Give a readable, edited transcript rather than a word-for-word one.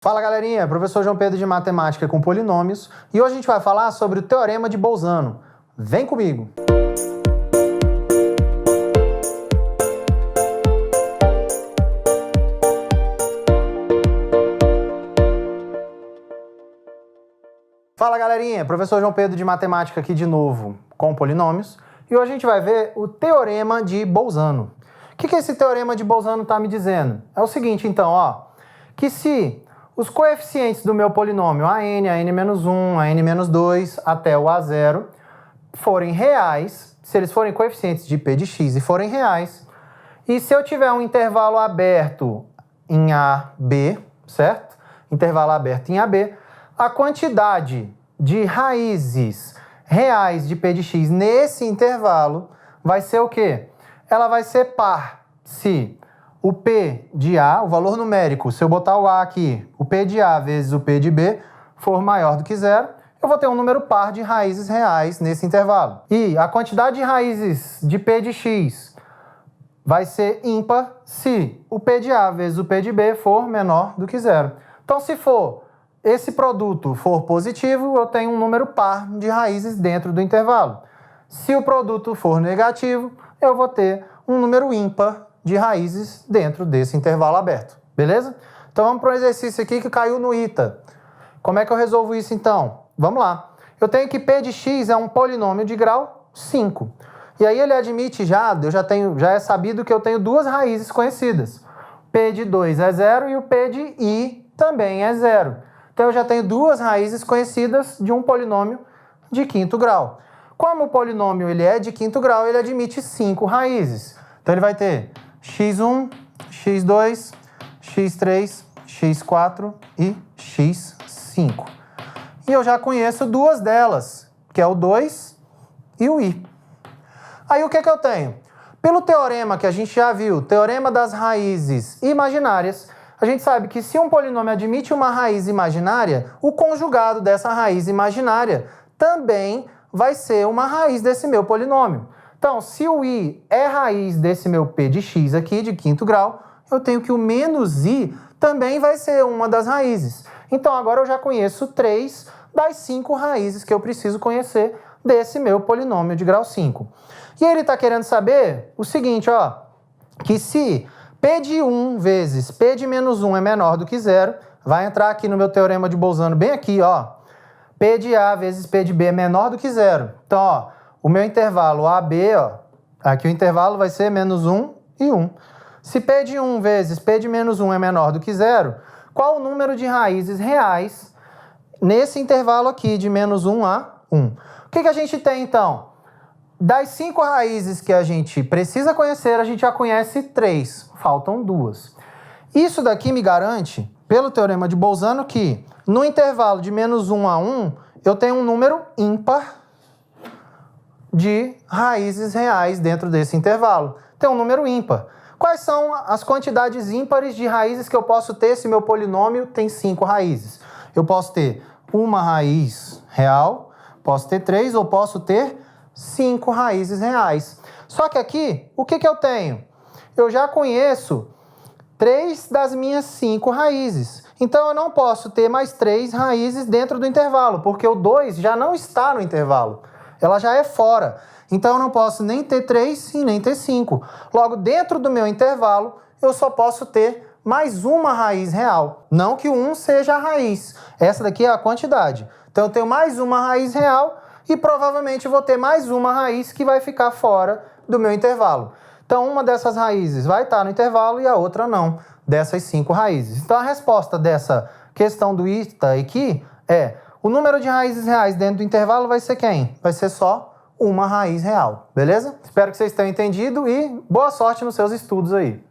Fala galerinha, professor João Pedro de Matemática com Polinômios e hoje a gente vai falar sobre o Teorema de Bolzano. Vem comigo! Fala galerinha, professor João Pedro de Matemática aqui de novo com Polinômios e hoje a gente vai ver o Teorema de Bolzano. O que esse Teorema de Bolzano está me dizendo? É o seguinte então, que se os coeficientes do meu polinômio a n-1, a n-2 até o a0 forem reais, se eles forem coeficientes de p de x e forem reais, e se eu tiver um intervalo aberto em AB, certo? Intervalo aberto em AB, a quantidade de raízes reais de p de x nesse intervalo vai ser o quê? Ela vai ser par se o P de A, o valor numérico, se eu botar o A aqui, o P de A vezes o P de B, for maior do que zero, eu vou ter um número par de raízes reais nesse intervalo. E a quantidade de raízes de P de X vai ser ímpar se o P de A vezes o P de B for menor do que zero. Então, se esse produto for positivo, eu tenho um número par de raízes dentro do intervalo. Se o produto for negativo, eu vou ter um número ímpar de raízes dentro desse intervalo aberto, beleza? Então vamos para um exercício aqui que caiu no ITA. Como é que eu resolvo isso então? Vamos lá. Eu tenho que p de x é um polinômio de grau 5. E aí ele admite já é sabido que eu tenho duas raízes conhecidas. P de 2 é 0 e o p de i também é 0. Então eu já tenho duas raízes conhecidas de um polinômio de quinto grau. Como o polinômio ele é de quinto grau, ele admite 5 raízes. Então ele vai ter x1, x2, x3, x4 e x5. E eu já conheço duas delas, que é o 2 e o i. Aí o que eu tenho? Pelo teorema que a gente já viu, teorema das raízes imaginárias, a gente sabe que se um polinômio admite uma raiz imaginária, o conjugado dessa raiz imaginária também vai ser uma raiz desse meu polinômio. Então, se o i é raiz desse meu p de x aqui, de quinto grau, eu tenho que o menos i também vai ser uma das raízes. Então, agora eu já conheço 3 das 5 raízes que eu preciso conhecer desse meu polinômio de grau 5. E ele está querendo saber o seguinte, que se p de 1 vezes p de menos 1 é menor do que zero, vai entrar aqui no meu teorema de Bolzano, bem aqui, p de A vezes p de B é menor do que zero. Então, o meu intervalo AB, aqui o intervalo vai ser menos 1 e 1. Se p de 1 vezes p de menos 1 é menor do que zero, qual o número de raízes reais nesse intervalo aqui de menos 1 a 1? O que a gente tem, então? Das 5 raízes que a gente precisa conhecer, a gente já conhece 3. Faltam 2. Isso daqui me garante, pelo teorema de Bolzano, que no intervalo de menos 1 a 1, eu tenho um número ímpar de raízes reais dentro desse intervalo. Tem um número ímpar. Quais são as quantidades ímpares de raízes que eu posso ter se meu polinômio tem 5 raízes? Eu posso ter uma raiz real, posso ter 3 ou posso ter 5 raízes reais. Só que aqui, o que eu tenho? Eu já conheço 3 das minhas 5 raízes. Então eu não posso ter mais 3 raízes dentro do intervalo, porque o 2 já não está no intervalo. Ela já é fora. Então eu não posso nem ter 3 e nem ter 5. Logo, dentro do meu intervalo, eu só posso ter mais uma raiz real. Não que o 1 seja a raiz. Essa daqui é a quantidade. Então eu tenho mais uma raiz real e provavelmente vou ter mais uma raiz que vai ficar fora do meu intervalo. Então uma dessas raízes vai estar no intervalo e a outra não, dessas 5 raízes. Então a resposta dessa questão do ITA aqui é: o número de raízes reais dentro do intervalo vai ser quem? Vai ser só uma raiz real, beleza? Espero que vocês tenham entendido e boa sorte nos seus estudos aí.